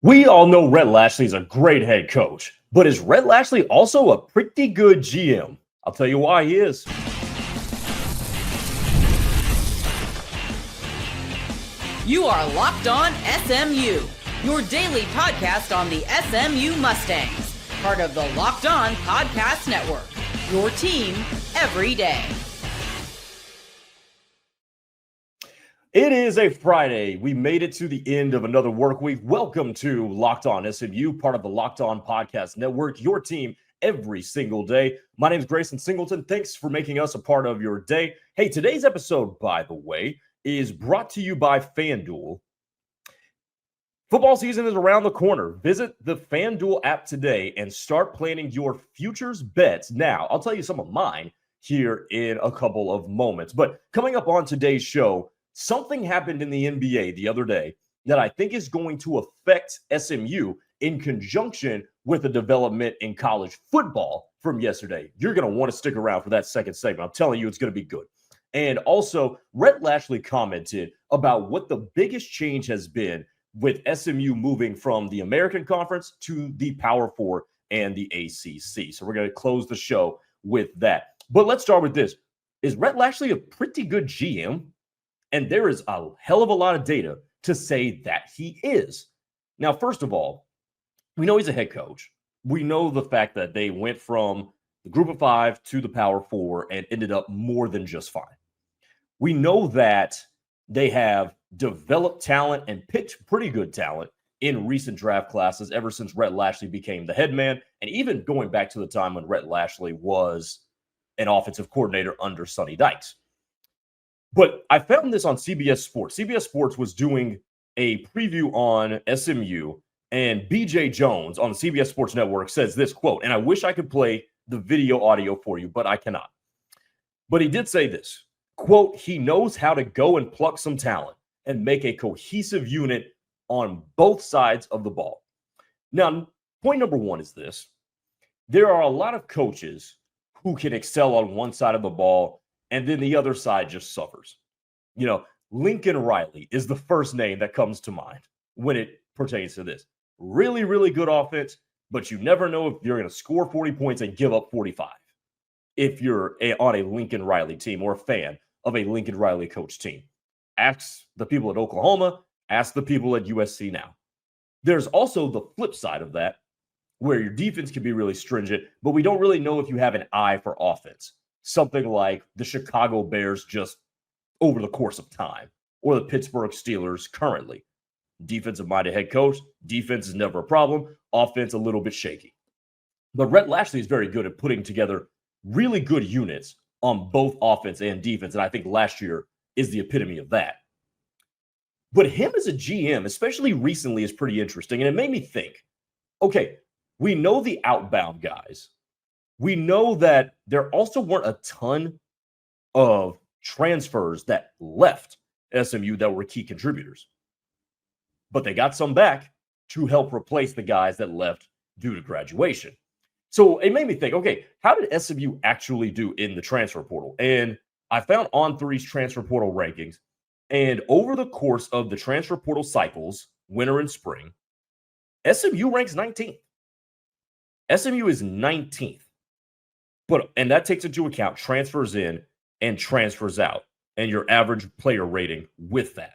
We all know Rhett Lashlee is a great head coach, but is Rhett Lashlee also a pretty good GM? I'll tell you why he is. You are Locked On SMU, your daily podcast on the SMU Mustangs, part of the Locked On Podcast Network, your team every day. It is a Friday. We made it to the end of another work week. Welcome to Locked On SMU, part of the Locked On Podcast Network, your team every single day. My name is Grayson Singleton. Thanks for making us a part of your day. Hey, today's episode, by the way, is brought to you by FanDuel. Football season is around the corner. Visit the FanDuel app today and start planning your futures bets now. I'll tell you some of mine here in a couple of moments. But coming up on today's show, something happened in the NBA the other day that I think is going to affect SMU in conjunction with the development in college football from yesterday. You're going to want to stick around for that second segment. I'm telling you, it's going to be good. And also, Rhett Lashlee commented about what the biggest change has been with SMU moving from the American Conference to the Power Four and the ACC. So we're going to close the show with that. But let's start with this. Is Rhett Lashlee a pretty good GM? And there is a hell of a lot of data to say that he is. Now, first of all, we know he's a head coach. We know the fact that they went from the group of five to the Power Four and ended up more than just fine. We know that they have developed talent and picked pretty good talent in recent draft classes ever since Rhett Lashlee became the head man, and even going back to the time when Rhett Lashlee was an offensive coordinator under Sonny Dykes. But I found this on CBS Sports. CBS Sports was doing a preview on SMU, and BJ Jones on the CBS Sports Network says this quote, and I wish I could play the video audio for you, but I cannot. But he did say this, quote, he knows how to go and pluck some talent and make a cohesive unit on both sides of the ball. Now, point number one is this. There are a lot of coaches who can excel on one side of the ball and then the other side just suffers. You know, Lincoln Riley is the first name that comes to mind when it pertains to this. Really, really good offense, but you never know if you're going to score 40 points and give up 45 if you're on a Lincoln Riley team or a fan of a Lincoln Riley coach team. Ask the people at Oklahoma, ask the people at USC now. There's also the flip side of that, where your defense can be really stringent, but we don't really know if you have an eye for offense. Something like the Chicago Bears just over the course of time, or the Pittsburgh Steelers currently. Defensive-minded head coach, defense is never a problem, offense a little bit shaky. But Rhett Lashlee is very good at putting together really good units on both offense and defense, and I think last year is the epitome of that. But him as a GM, especially recently, is pretty interesting, and it made me think, okay, we know the outbound guys. We know that there also weren't a ton of transfers that left SMU that were key contributors. But they got some back to help replace the guys that left due to graduation. So it made me think, okay, how did SMU actually do in the transfer portal? And I found On3's transfer portal rankings. And over the course of the transfer portal cycles, winter and spring, SMU ranks 19th. SMU is 19th. And that takes into account transfers in and transfers out and your average player rating with that.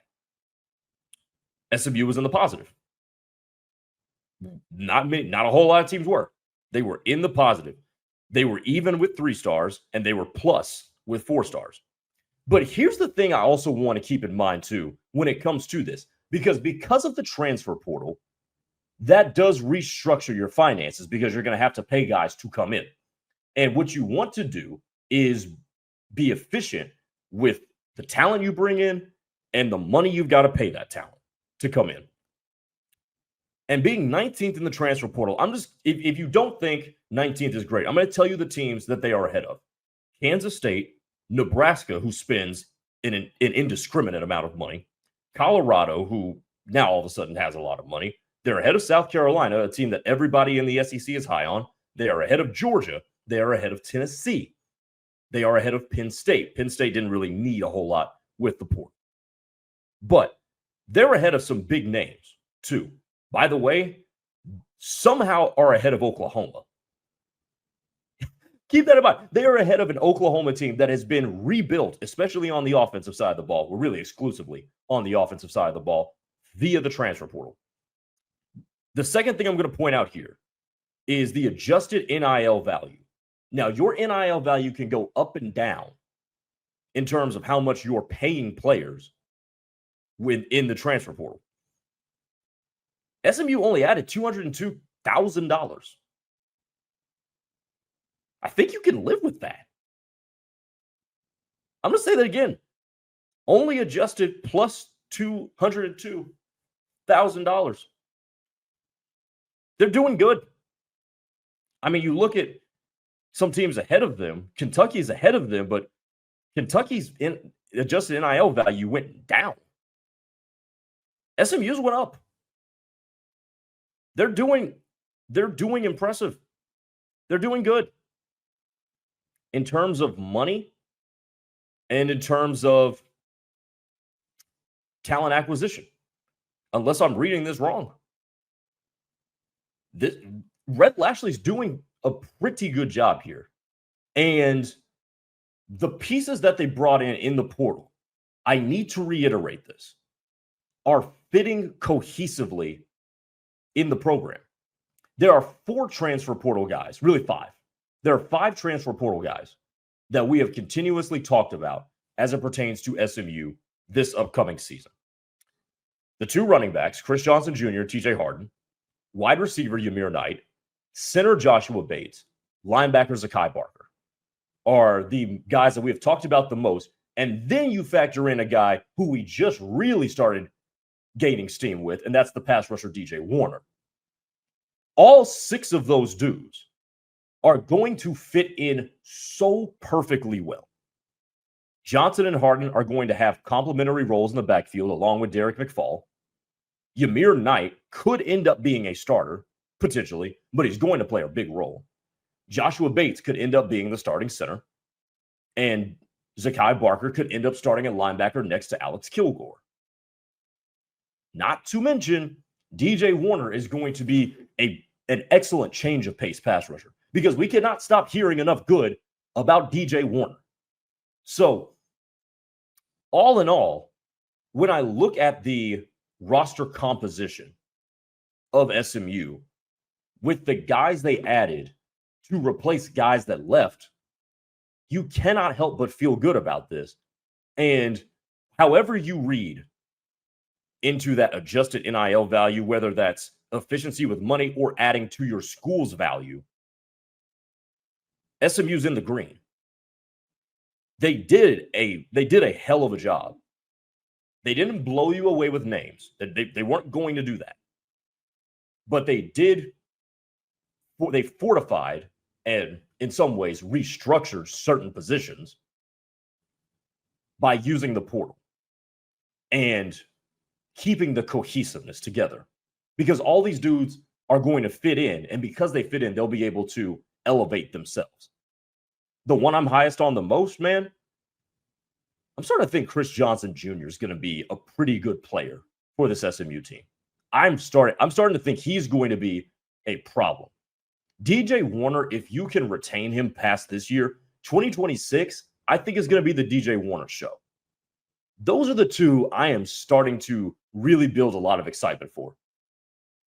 SMU was in the positive. Not a whole lot of teams were. They were in the positive. They were even with 3 stars, and they were plus with 4 stars. But here's the thing I also want to keep in mind, too, when it comes to this. Because of the transfer portal, that does restructure your finances because you're going to have to pay guys to come in. And what you want to do is be efficient with the talent you bring in and the money you've got to pay that talent to come in. And being 19th in the transfer portal, if you don't think 19th is great, I'm going to tell you the teams that they are ahead of. Kansas State, Nebraska, who spends an indiscriminate amount of money, Colorado, who now all of a sudden has a lot of money. They're ahead of South Carolina, a team that everybody in the SEC is high on. They are ahead of Georgia. They are ahead of Tennessee. They are ahead of Penn State. Penn State didn't really need a whole lot with the portal. But they're ahead of some big names, too. by the way, somehow are ahead of Oklahoma. Keep that in mind. They are ahead of an Oklahoma team that has been rebuilt, especially on the offensive side of the ball, or really exclusively on the offensive side of the ball, via the transfer portal. The second thing I'm going to point out here is the adjusted NIL value. Now, your NIL value can go up and down in terms of how much you're paying players within the transfer portal. SMU only added $202,000. I think you can live with that. I'm going to say that again. Only adjusted plus $202,000. They're doing good. I mean, you look at some teams ahead of them. Kentucky's ahead of them, but Kentucky's adjusted NIL value went down. SMU's went up. They're doing impressive. They're doing good. In terms of money and in terms of talent acquisition, unless I'm reading this wrong. Rhett Lashlee's doing a pretty good job here. And the pieces that they brought in the portal, I need to reiterate this, are fitting cohesively in the program. There are 4 transfer portal guys, really 5. There are 5 transfer portal guys that we have continuously talked about as it pertains to SMU this upcoming season. The 2 running backs, Chris Johnson Jr., TJ Harden, wide receiver Ymir Knight, center Joshua Bates, linebacker Zakai Barker are the guys that we have talked about the most. And then you factor in a guy who we just really started gaining steam with, and that's the pass rusher DJ Warner. All 6 of those dudes are going to fit in so perfectly well. Johnson and Harden are going to have complementary roles in the backfield along with Derek McFall. Ymir Knight could end up being a starter, potentially, but he's going to play a big role. Joshua Bates could end up being the starting center. And Zakai Barker could end up starting at linebacker next to Alex Kilgore. Not to mention, DJ Warner is going to be an excellent change of pace pass rusher, because we cannot stop hearing enough good about DJ Warner. So, all in all, when I look at the roster composition of SMU with the guys they added to replace guys that left, you cannot help but feel good about this. And however you read into that adjusted NIL value, whether that's efficiency with money or adding to your school's value, SMU's in the green. They did a hell of a job. They didn't blow you away with names. They weren't going to do that. But they fortified and in some ways restructured certain positions by using the portal and keeping the cohesiveness together. Because all these dudes are going to fit in, and because they fit in, they'll be able to elevate themselves. The one I'm highest on the most, man, I'm starting to think Chris Johnson Jr. is going to be a pretty good player for this SMU team. I'm starting to think he's going to be a problem. DJ Warner, if you can retain him past this year, 2026, I think is going to be the DJ Warner show. Those are the 2 I am starting to really build a lot of excitement for.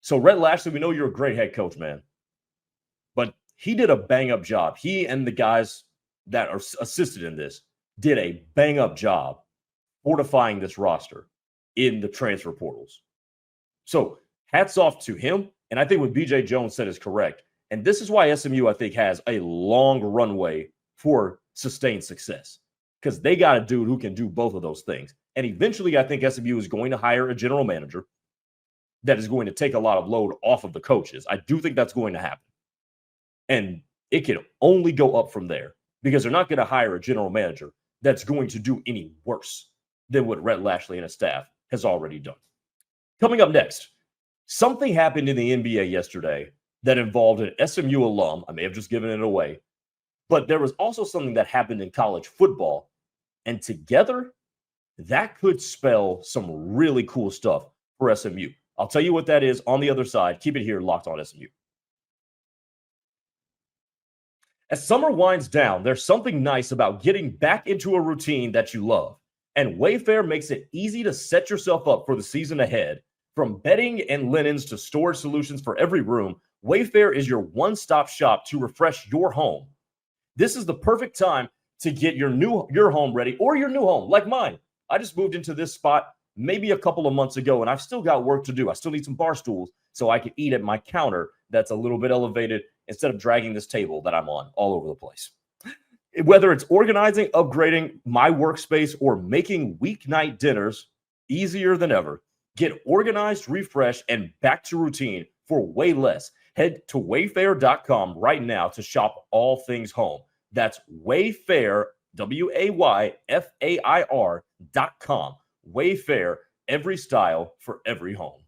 So, Rhett Lashlee, we know you're a great head coach, man. But he did a bang-up job. He and the guys that are assisted in this did a bang-up job fortifying this roster in the transfer portals. So, hats off to him. And I think what BJ Jones said is correct. And this is why SMU, I think, has a long runway for sustained success, because they got a dude who can do both of those things. And eventually, I think SMU is going to hire a general manager that is going to take a lot of load off of the coaches. I do think that's going to happen. And it can only go up from there, because they're not going to hire a general manager that's going to do any worse than what Rhett Lashlee and his staff has already done. Coming up next, something happened in the NBA yesterday that involved an SMU alum. I may have just given it away, but there was also something that happened in college football. And together, that could spell some really cool stuff for SMU. I'll tell you what that is on the other side. Keep it here, Locked On SMU. As summer winds down, there's something nice about getting back into a routine that you love. And Wayfair makes it easy to set yourself up for the season ahead. From bedding and linens to storage solutions for every room, Wayfair is your one-stop shop to refresh your home. This is the perfect time to get your home ready, or your new home, like mine. I just moved into this spot maybe a couple of months ago, and I've still got work to do. I still need some bar stools so I can eat at my counter that's a little bit elevated instead of dragging this table that I'm on all over the place. Whether it's organizing, upgrading my workspace, or making weeknight dinners easier than ever, get organized, refreshed, and back to routine for way less. Head to wayfair.com right now to shop all things home. That's Wayfair, WAYFAIR.com. Wayfair, every style for every home.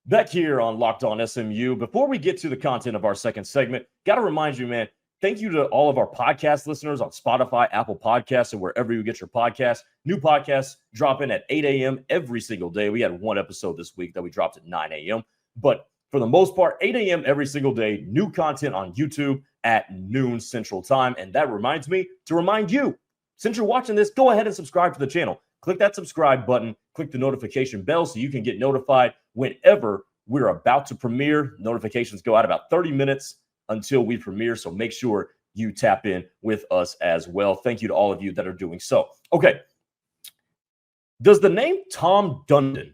Back here on Locked On SMU. Before we get to the content of our second segment, got to remind you, man, thank you to all of our podcast listeners on Spotify, Apple Podcasts, and wherever you get your podcasts. New podcasts drop in at 8 a.m. every single day. We had one episode this week that we dropped at 9 a.m. But for the most part, 8 a.m. every single day, new content on YouTube at noon Central Time. And that reminds me to remind you, since you're watching this, go ahead and subscribe to the channel. Click that subscribe button, click the notification bell so you can get notified whenever we're about to premiere. Notifications go out about 30 minutes until we premiere, so make sure you tap in with us as well. Thank you to all of you that are doing so. Okay. Does the name Tom Dundon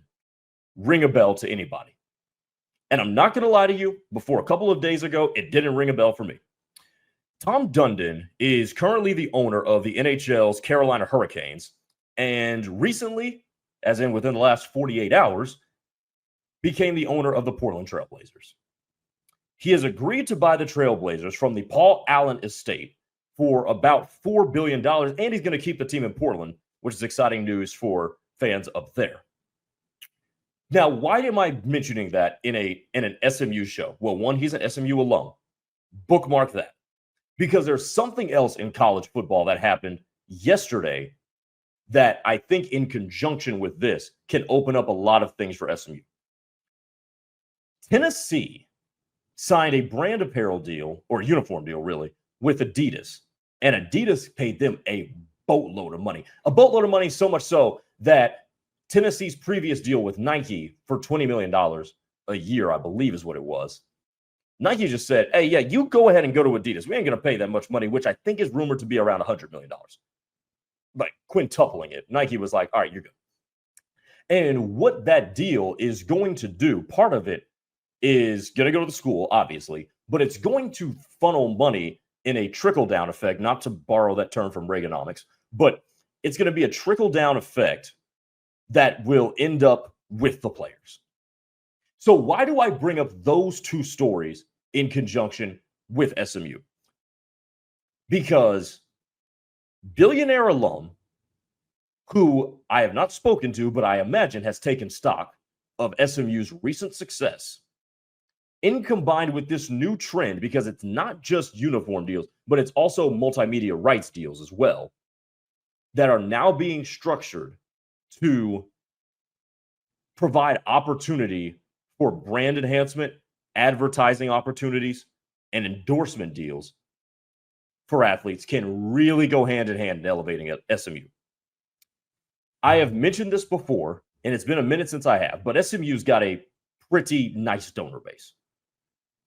ring a bell to anybody? And I'm not going to lie to you, before a couple of days ago, it didn't ring a bell for me. Tom Dundon is currently the owner of the NHL's Carolina Hurricanes, and recently, as in within the last 48 hours, became the owner of the Portland Trail Blazers. He has agreed to buy the Trailblazers from the Paul Allen estate for about $4 billion, and he's going to keep the team in Portland, which is exciting news for fans up there. Now, why am I mentioning that in an SMU show? Well, one, he's an SMU alum. Bookmark that. Because there's something else in college football that happened yesterday that I think in conjunction with this can open up a lot of things for SMU. Tennessee signed a brand apparel deal, or uniform deal really, with Adidas. And Adidas paid them a boatload of money. A boatload of money, so much so that Tennessee's previous deal with Nike for $20 million a year, I believe is what it was. Nike just said, hey, yeah, you go ahead and go to Adidas. We ain't going to pay that much money, which I think is rumored to be around $100 million. Like quintupling it. Nike was like, all right, you're good. And what that deal is going to do, part of it is going to go to the school, obviously, but it's going to funnel money in a trickle-down effect, not to borrow that term from Reaganomics, but it's going to be a trickle-down effect that will end up with the players. So why do I bring up those two stories in conjunction with SMU? Because billionaire alum, who I have not spoken to, but I imagine has taken stock of SMU's recent success, in combined with this new trend, because it's not just uniform deals, but it's also multimedia rights deals as well, that are now being structured to provide opportunity for brand enhancement, advertising opportunities, and endorsement deals for athletes can really go hand in hand in elevating SMU. I have mentioned this before, and it's been a minute since I have, but SMU's got a pretty nice donor base.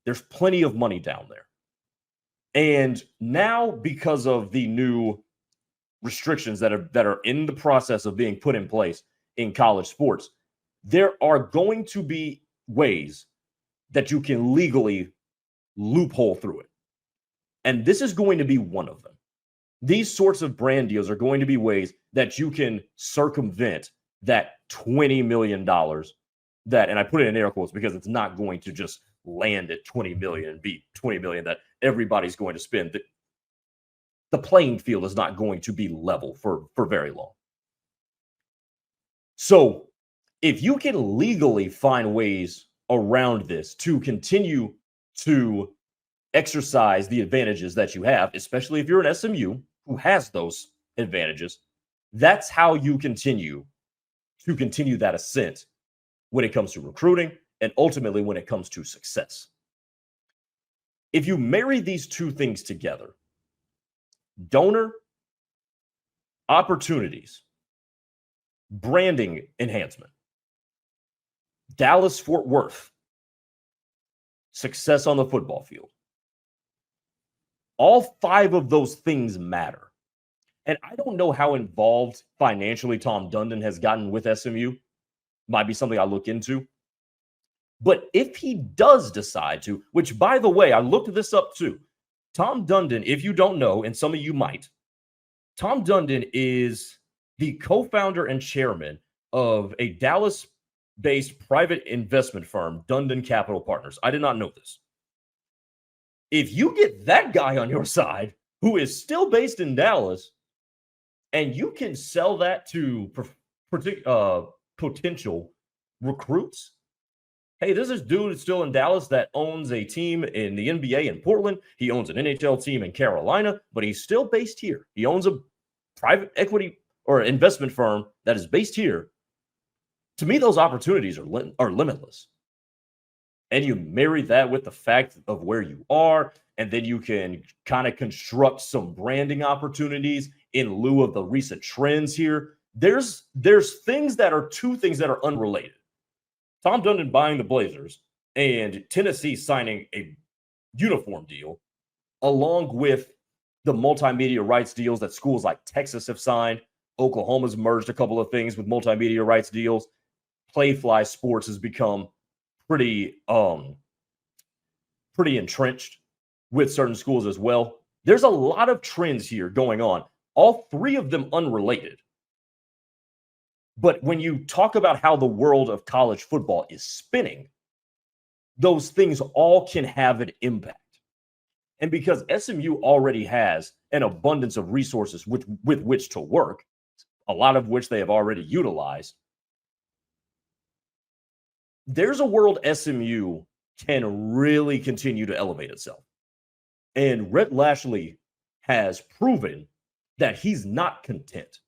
There's plenty of money down there. And now, because of the new restrictions that are in the process of being put in place in college sports, there are going to be ways that you can legally loophole through it. And this is going to be one of them. These sorts of brand deals are going to be ways that you can circumvent that $20 million that, and I put it in air quotes because it's not going to just land at 20 million and be 20 million that everybody's going to spend. The playing field is not going to be level for very long. So if you can legally find ways around this to continue to exercise the advantages that you have, especially if you're an SMU who has those advantages, That's how you continue that ascent when it comes to recruiting and ultimately when it comes to success. If you marry these two things together, donor opportunities, branding enhancement, Dallas Fort Worth, success on the football field. All five of those things matter. And I don't know how involved financially Tom Dundon has gotten with SMU. Might be something I look into. But if he does decide to, which, by the way, I looked this up too. Tom Dundon, if you don't know, and some of you might, Tom Dundon is the co-founder and chairman of a Dallas-based private investment firm, Dundon Capital Partners. I did not know this. If you get that guy on your side, who is still based in Dallas, and you can sell that to potential recruits, hey, this is dude still in Dallas that owns a team in the NBA in Portland. He owns an NHL team in Carolina, but he's still based here. He owns a private equity or investment firm that is based here. To me, those opportunities are limitless. And you marry that with the fact of where you are, and then you can kind of construct some branding opportunities in lieu of the recent trends here. There's two things that are unrelated. Tom Dundon buying the Blazers and Tennessee signing a uniform deal, along with the multimedia rights deals that schools like Texas have signed. Oklahoma's merged a couple of things with multimedia rights deals. Playfly Sports has become pretty entrenched with certain schools as well. There's a lot of trends here going on, all three of them unrelated. But when you talk about how the world of college football is spinning, those things all can have an impact. And because SMU already has an abundance of resources with which to work, a lot of which they have already utilized, there's a world SMU can really continue to elevate itself. And Rhett Lashlee has proven that he's not content.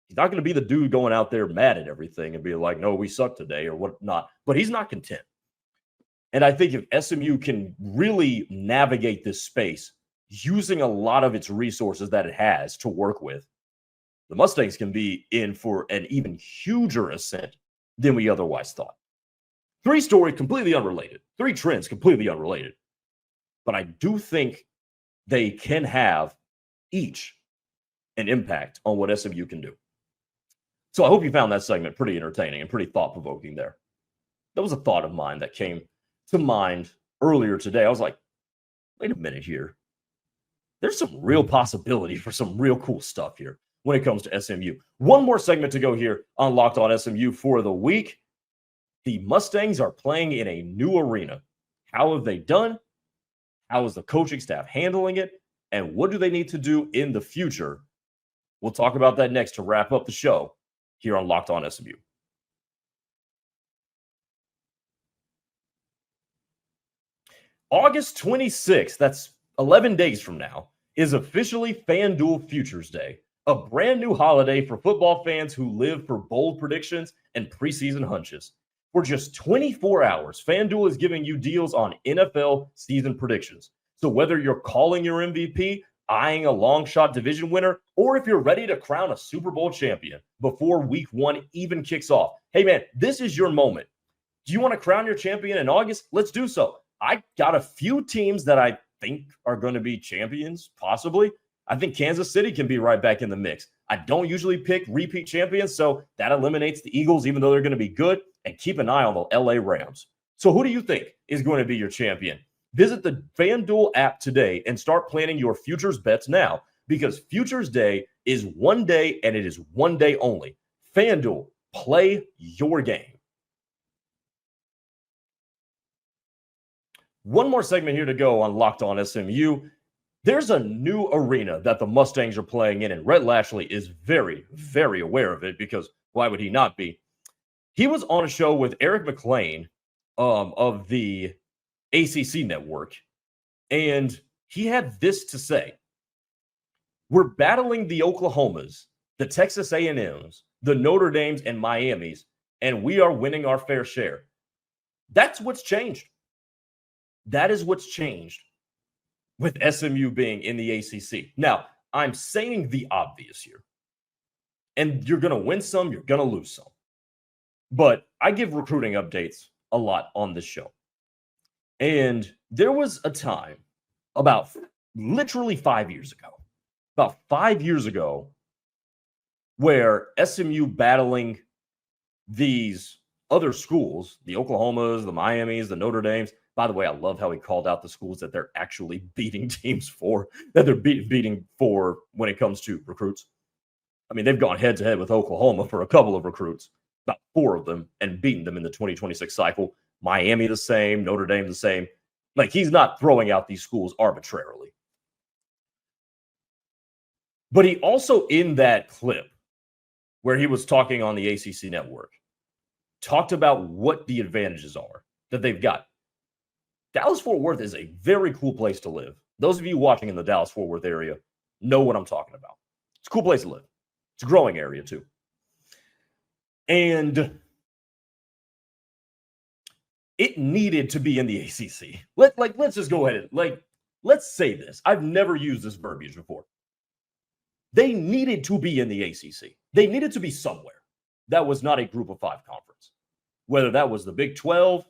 He's not going to be the dude going out there mad at everything and be like, no, we suck today or whatnot. But he's not content. And I think if SMU can really navigate this space using a lot of its resources that it has to work with, the Mustangs can be in for an even huger ascent than we otherwise thought. Three stories completely unrelated. Three trends completely unrelated. But I do think they can have each an impact on what SMU can do. So I hope you found that segment pretty entertaining and pretty thought-provoking there. That was a thought of mine that came to mind earlier today. I was like, wait a minute here. There's some real possibility for some real cool stuff here when it comes to SMU. One more segment to go here on Locked On SMU for the week. The Mustangs are playing in a new arena. How have they done? How is the coaching staff handling it? And what do they need to do in the future? We'll talk about that next to wrap up the show here on Locked On SMU. August 26th, that's 11 days from now, is officially FanDuel Futures Day, a brand new holiday for football fans who live for bold predictions and preseason hunches. For just 24 hours, FanDuel is giving you deals on NFL season predictions. So whether you're calling your MVP, eyeing a long shot division winner, or if you're ready to crown a Super Bowl champion before week one even kicks off, hey man, this is your moment. Do you want to crown your champion in August? Let's do so. I got a few teams that I think are going to be champions, possibly. I think Kansas City can be right back in the mix. I don't usually pick repeat champions, so that eliminates the Eagles, even though they're going to be good, and keep an eye on the LA Rams. So who do you think is going to be your champion? Visit the FanDuel app today and start planning your futures bets now, because Futures Day is one day and it is one day only. FanDuel, play your game. One more segment here to go on Locked On SMU. There's a new arena that the Mustangs are playing in, and Rhett Lashlee is very, very aware of it, because why would he not be? He was on a show with Eric McLean of the ACC network, and he had this to say. We're battling the Oklahomas the Texas A&Ms, the Notre Dames, and Miamis, and we are winning our fair share. That's what's changed. That is what's changed with SMU being in the ACC. Now, I'm saying the obvious here. And you're going to win some, you're going to lose some. But I give recruiting updates a lot on this show. And there was a time about literally 5 years ago, where SMU battling these other schools, the Oklahomas, the Miamis, the Notre Dames. By the way, I love how he called out the schools that they're actually beating teams for, that they're beating for when it comes to recruits. I mean, they've gone head-to-head with Oklahoma for a couple of recruits, about 4 of them, and beaten them in the 2026 cycle. Miami the same, Notre Dame the same. Like, he's not throwing out these schools arbitrarily. But he also, in that clip where he was talking on the ACC network, talked about what the advantages are that they've got. Dallas-Fort Worth is a very cool place to live. Those of you watching in the Dallas-Fort Worth area know what I'm talking about. It's a cool place to live. It's a growing area, too. And it needed to be in the ACC. Let's just go ahead and, let's say this. I've never used this verbiage before. They needed to be in the ACC. They needed to be somewhere that was not a Group of 5 conference. Whether that was the Big 12,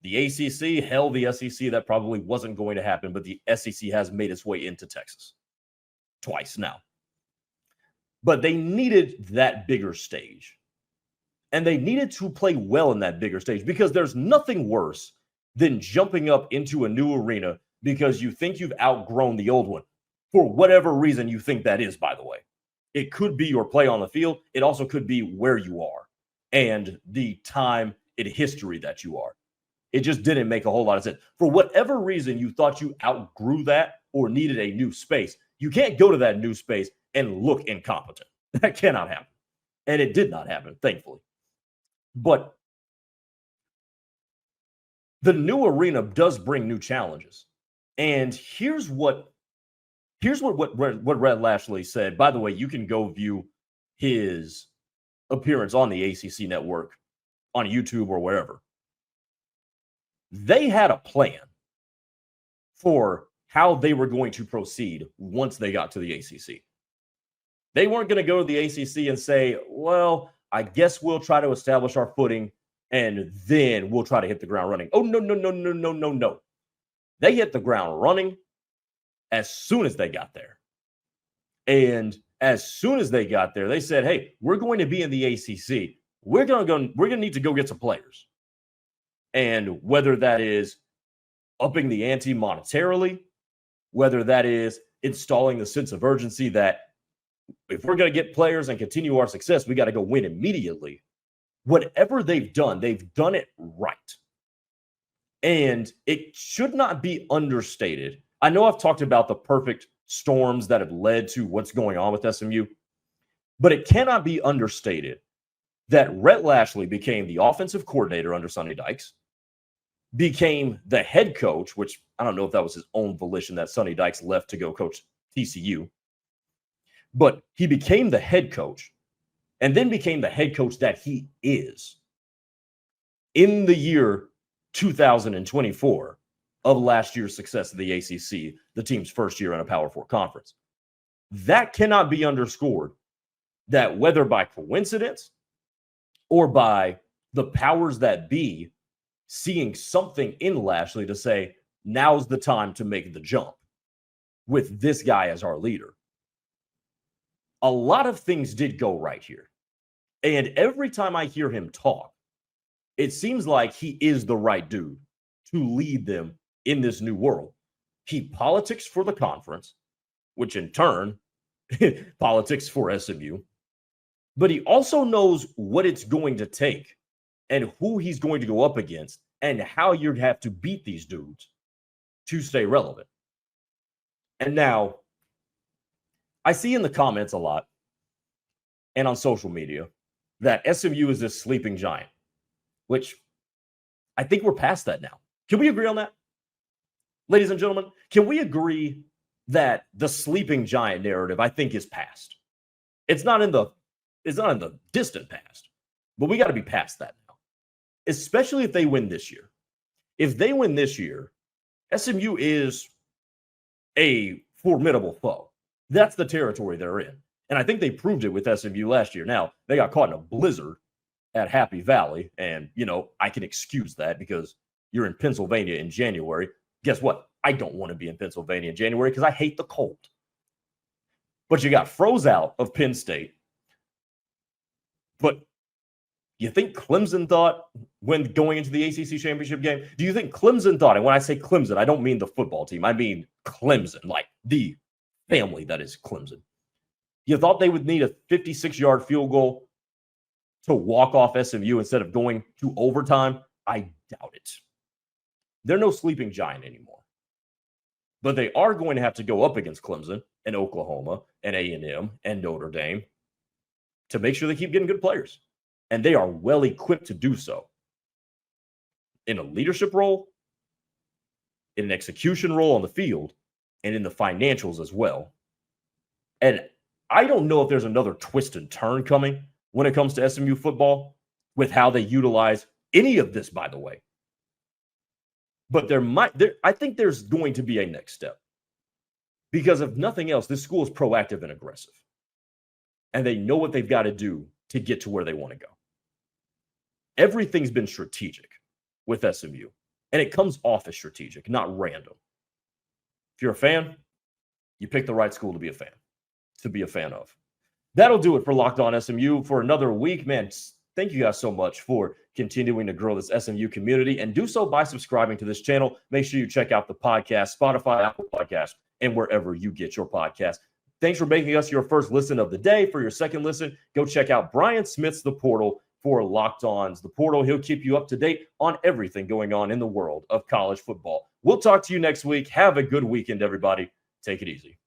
the ACC, hell, the SEC, that probably wasn't going to happen, but the SEC has made its way into Texas twice now. But they needed that bigger stage. And they needed to play well in that bigger stage, because there's nothing worse than jumping up into a new arena because you think you've outgrown the old one. For whatever reason you think that is, by the way. It could be your play on the field. It also could be where you are and the time in history that you are. It just didn't make a whole lot of sense. For whatever reason you thought you outgrew that or needed a new space, you can't go to that new space and look incompetent. That cannot happen. And it did not happen, thankfully. But the new arena does bring new challenges. And here's what Rhett Lashlee said. By the way, you can go view his appearance on the ACC network on YouTube or wherever. They had a plan for how they were going to proceed once they got to the ACC. They weren't going to go to the ACC and say, well, I guess we'll try to establish our footing and then we'll try to hit the ground running. Oh, no. They hit the ground running as soon as they got there. And as soon as they got there, they said, hey, we're going to be in the ACC. We're going to need to go get some players. And whether that is upping the ante monetarily, whether that is installing the sense of urgency that if we're going to get players and continue our success, we got to go win immediately. Whatever they've done it right. And it should not be understated. I know I've talked about the perfect storms that have led to what's going on with SMU, but it cannot be understated that Rhett Lashlee became the offensive coordinator under Sonny Dykes, became the head coach, which I don't know if that was his own volition that Sonny Dykes left to go coach TCU, but he became the head coach and then became the head coach that he is in the year 2024 of last year's success of the ACC, the team's first year in a Power 4 conference. That cannot be underscored, that whether by coincidence or by the powers that be seeing something in Lashley to say, now's the time to make the jump with this guy as our leader. A lot of things did go right here. And every time I hear him talk, it seems like he is the right dude to lead them in this new world. He politics for the conference, which in turn politics for SMU. But he also knows what it's going to take and who he's going to go up against and how you have to beat these dudes to stay relevant. And now, I see in the comments a lot and on social media that SMU is this sleeping giant, which I think we're past that now. Can we agree on that? Ladies and gentlemen, can we agree that the sleeping giant narrative, I think, is past? It's not in the distant past, but we got to be past that now, especially if they win this year. If they win this year, SMU is a formidable foe. That's the territory they're in. And I think they proved it with SMU last year. Now, they got caught in a blizzard at Happy Valley, and, I can excuse that because you're in Pennsylvania in January. Guess what? I don't want to be in Pennsylvania in January because I hate the cold. But you got froze out of Penn State. But you think Clemson thought when going into the ACC championship game? Do you think Clemson thought, and when I say Clemson, I don't mean the football team. I mean Clemson, like the family that is Clemson. You thought they would need a 56-yard field goal to walk off SMU instead of going to overtime? I doubt it. They're no sleeping giant anymore. But they are going to have to go up against Clemson and Oklahoma and A&M and Notre Dame to make sure they keep getting good players. And they are well equipped to do so. In a leadership role, in an execution role on the field, and in the financials as well. And I don't know if there's another twist and turn coming when it comes to SMU football with how they utilize any of this, by the way. But I think there's going to be a next step. Because if nothing else, this school is proactive and aggressive. And they know what they've got to do to get to where they want to go. Everything's been strategic with SMU. And it comes off as strategic, not random. If you're a fan, you pick the right school to be a fan of. That'll do it for Locked On SMU for another week. Man, thank you guys so much for continuing to grow this SMU community, and do so by subscribing to this channel. Make sure you check out the podcast, Spotify, Apple Podcasts, and wherever you get your podcast. Thanks for making us your first listen of the day. For your second listen, go check out Brian Smith's The Portal for Locked On's The Portal. He'll keep you up to date on everything going on in the world of college football. We'll talk to you next week. Have a good weekend, everybody. Take it easy.